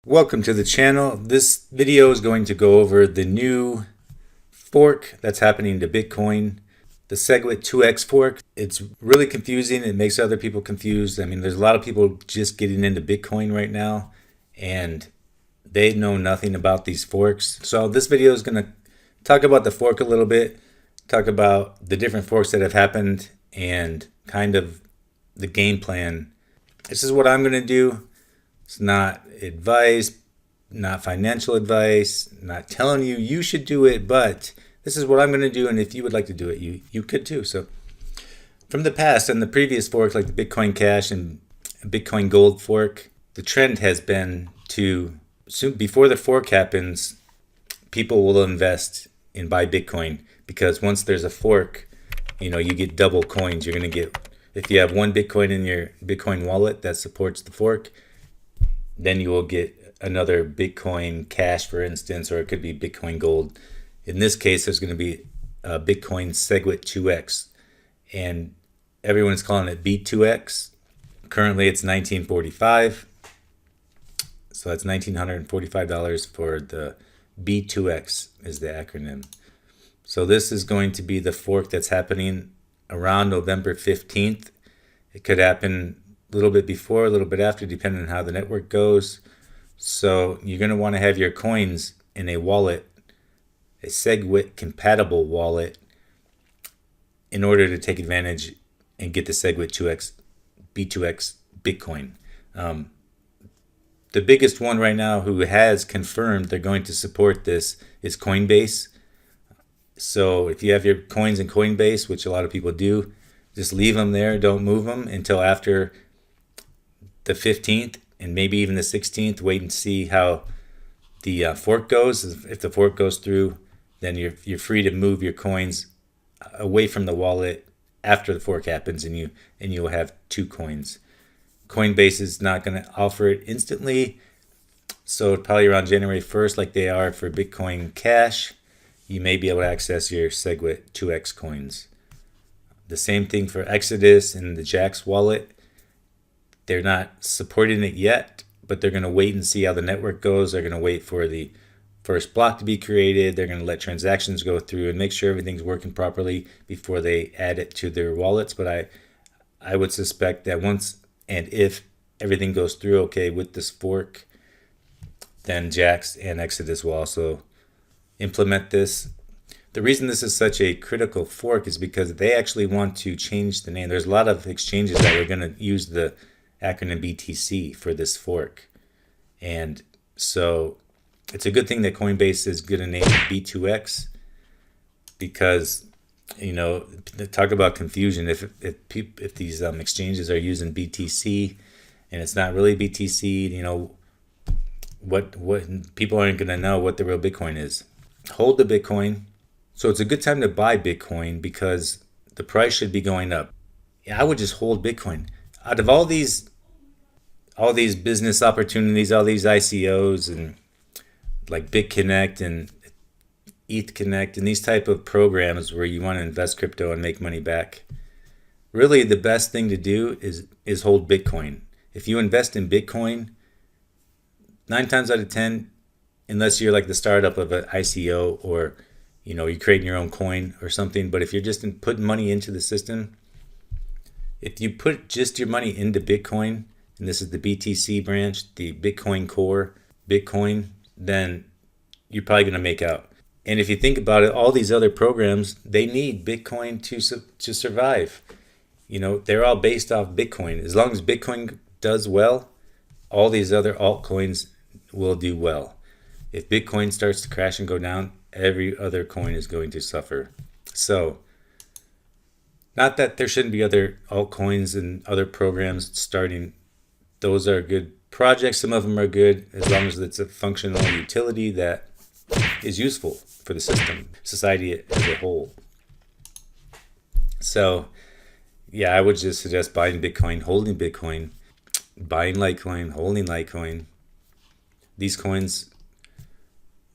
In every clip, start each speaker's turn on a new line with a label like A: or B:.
A: Welcome to the channel. This video is going to go over the new fork that's happening to Bitcoin, the SegWit2x fork. It's really confusing. It makes other people confused. I mean, there's a lot of people just getting into Bitcoin right now, and they know nothing about these forks. So this video is going to talk about the fork a little bit, talk about the different forks that have happened, and kind of the game plan. This is what I'm going to do. It's not advice, not financial advice, not telling you you should do it, but this is what I'm going to do, and if you would like to do it, you could too. So from the past and the previous forks, like the Bitcoin Cash and Bitcoin Gold fork, the trend has been to, soon before the fork happens, people will invest and buy Bitcoin, because once there's a fork, you get double coins. You're going to get, if you have one Bitcoin in your Bitcoin wallet that supports the fork, then you will get another Bitcoin Cash, for instance, or it could be Bitcoin Gold. In this case, there's going to be a Bitcoin SegWit2x, and everyone's calling it B2X. Currently, it's $19.45, so that's $1,945 for the B2X is the acronym. So this is going to be the fork that's happening around November 15th. It could happen a little bit before, a little bit after, depending on how the network goes. So you're going to want to have your coins in a wallet, a SegWit compatible wallet, in order to take advantage and get the SegWit2x, B2X Bitcoin. The biggest one right now who has confirmed they're going to support this is Coinbase. So if you have your coins in Coinbase, which a lot of people do, just leave them there. Don't move them until after the 15th and maybe even the 16th. Wait and see how the fork goes. If the fork goes through, then you're free to move your coins away from the wallet after the fork happens, and you'll have two coins. Coinbase is not going to offer it instantly, so probably around January 1st, like they are for Bitcoin Cash, you may be able to access your SegWit2x coins. The same thing for Exodus and the Jax wallet. They're not supporting it yet, but they're going to wait and see how the network goes. They're going to wait for the first block to be created. They're going to let transactions go through and make sure everything's working properly before they add it to their wallets. But I would suspect that once and if everything goes through okay with this fork, then Jax and Exodus will also implement this. The reason this is such a critical fork is because they actually want to change the name. There's a lot of exchanges that are going to use the acronym BTC for this fork. And so it's a good thing that Coinbase is going to name it B2X, because, talk about confusion. If these exchanges are using BTC and it's not really BTC, what people aren't going to know what the real Bitcoin is. Hold the Bitcoin. So it's a good time to buy Bitcoin because the price should be going up. Yeah, I would just hold Bitcoin. Out of all these business opportunities, all these ICOs and like BitConnect and ETHConnect and these type of programs where you want to invest crypto and make money back, really the best thing to do is hold Bitcoin. If you invest in Bitcoin, 9 times out of 10, unless you're like the startup of an ICO or you're creating your own coin or something, but if you're just putting money into the system, if you put just your money into Bitcoin, and this is the BTC branch, the Bitcoin Core, Bitcoin, then you're probably going to make out. And if you think about it, all these other programs, they need Bitcoin to survive. They're all based off Bitcoin. As long as Bitcoin does well, all these other altcoins will do well. If Bitcoin starts to crash and go down, every other coin is going to suffer. So, not that there shouldn't be other altcoins and other programs starting. Those are good projects. Some of them are good as long as it's a functional utility that is useful for the system, society as a whole. So, yeah, I would just suggest buying Bitcoin, holding Bitcoin, buying Litecoin, holding Litecoin. These coins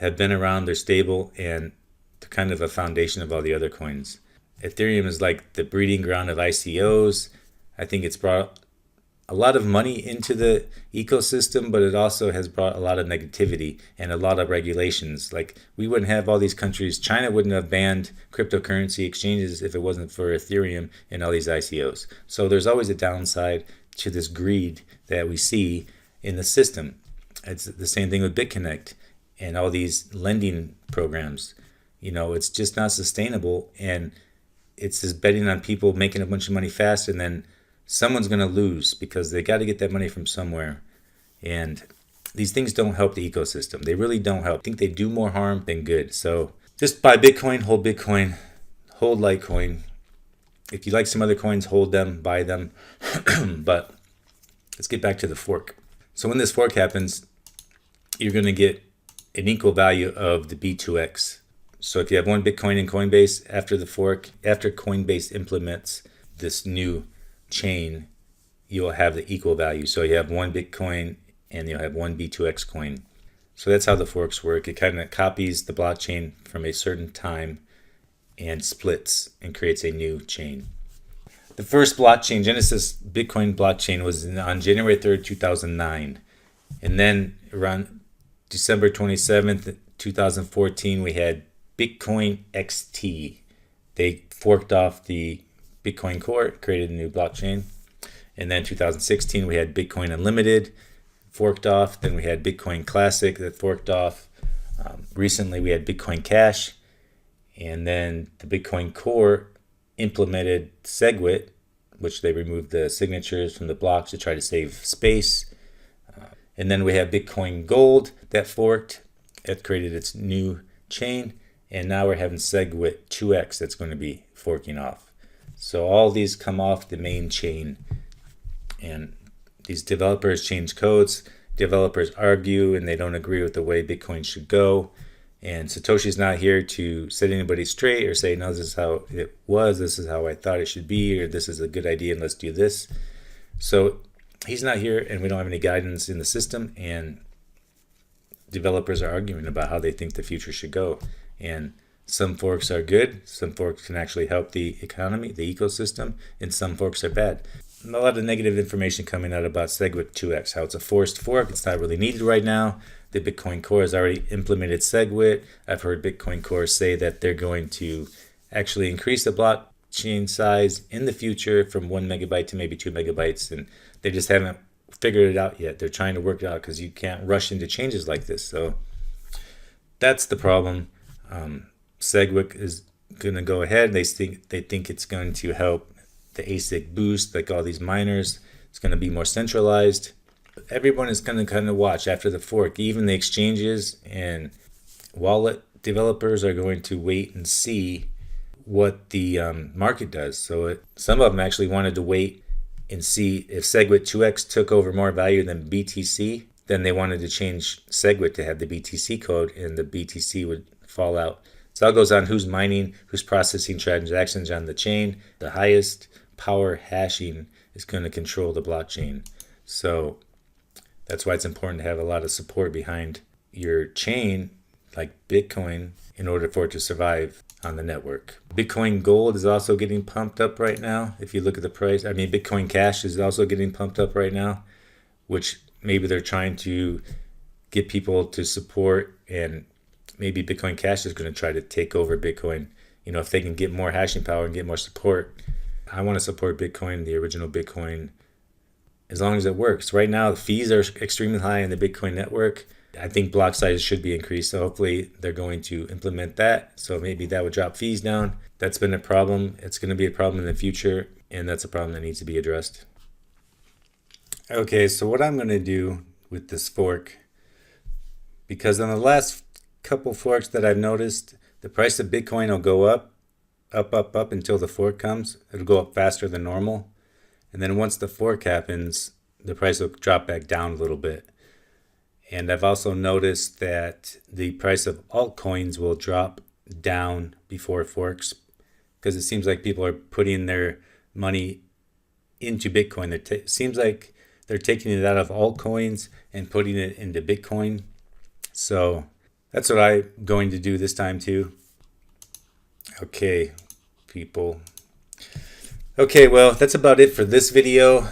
A: have been around, they're stable, and they're kind of a foundation of all the other coins. Ethereum is like the breeding ground of ICOs. I think it's brought a lot of money into the ecosystem, but it also has brought a lot of negativity and a lot of regulations. Like, we wouldn't have all these countries. China wouldn't have banned cryptocurrency exchanges if it wasn't for Ethereum and all these ICOs. So there's always a downside to this greed that we see in the system. It's the same thing with BitConnect and all these lending programs. It's just not sustainable, and it's just betting on people making a bunch of money fast, and then someone's going to lose because they got to get that money from somewhere. And these things don't help the ecosystem. They really don't help. I think they do more harm than good. So just buy Bitcoin, hold Litecoin. If you like some other coins, hold them, buy them. But let's get back to the fork. So when this fork happens, you're going to get an equal value of the B2X. So if you have one Bitcoin in Coinbase, after the fork, after Coinbase implements this new chain, you'll have the equal value. So you have one Bitcoin and you'll have one B2X coin. So that's how the forks work. It kind of copies the blockchain from a certain time and splits and creates a new chain. The first blockchain, Genesis Bitcoin blockchain, was on January 3rd, 2009. And then around December 27th, 2014, we had Bitcoin XT. They forked off the Bitcoin Core, created a new blockchain. And then 2016, we had Bitcoin Unlimited, forked off. Then we had Bitcoin Classic that forked off. Recently, we had Bitcoin Cash. And then the Bitcoin Core implemented SegWit, which they removed the signatures from the blocks to try to save space. And then we have Bitcoin Gold that forked. It created its new chain. And now we're having SegWit2x that's going to be forking off. So all these come off the main chain, and these developers change codes. Developers argue and they don't agree with the way Bitcoin should go. And Satoshi's not here to set anybody straight or say, no, this is how it was, this is how I thought it should be, or this is a good idea and let's do this. So he's not here, and we don't have any guidance in the system, and developers are arguing about how they think the future should go. And some forks are good, some forks can actually help the economy, the ecosystem, and some forks are bad. A lot of negative information coming out about SegWit2x, how it's a forced fork, it's not really needed right now. The Bitcoin Core has already implemented SegWit. I've heard Bitcoin Core say that they're going to actually increase the blockchain size in the future from 1 megabyte to maybe 2 megabytes, and they just haven't figured it out yet. They're trying to work it out because you can't rush into changes like this. So that's the problem. SegWit is going to go ahead. They think it's going to help the ASIC boost, like all these miners. It's going to be more centralized. Everyone is going to kind of watch after the fork. Even the exchanges and wallet developers are going to wait and see what the market does. So some of them actually wanted to wait and see if SegWit2x took over more value than BTC. Then they wanted to change SegWit to have the BTC code, and the BTC would fall out. So it all goes on who's mining, who's processing transactions on the chain. The highest power hashing is going to control the blockchain. So that's why it's important to have a lot of support behind your chain, like Bitcoin, in order for it to survive on the network. Bitcoin Gold is also getting pumped up right now. If you look at the price, Bitcoin Cash is also getting pumped up right now, which maybe they're trying to get people to support, and maybe Bitcoin Cash is going to try to take over Bitcoin. If they can get more hashing power and get more support. I want to support Bitcoin, the original Bitcoin, as long as it works. Right now, the fees are extremely high in the Bitcoin network. I think block sizes should be increased. So hopefully they're going to implement that. So maybe that would drop fees down. That's been a problem. It's going to be a problem in the future, and that's a problem that needs to be addressed. Okay, so what I'm going to do with this fork, because on the last couple forks that I've noticed, the price of Bitcoin will go up until the fork comes. It'll go up faster than normal. And then once the fork happens, the price will drop back down a little bit. And I've also noticed that the price of altcoins will drop down before forks, because it seems like people are putting their money into Bitcoin. It seems like they're taking it out of altcoins and putting it into Bitcoin. So that's what I'm going to do this time too. Okay, people. Okay, well, that's about it for this video.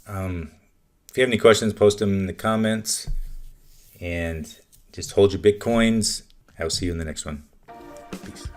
A: If you have any questions, post them in the comments. And just hold your Bitcoins. I'll see you in the next one. Peace.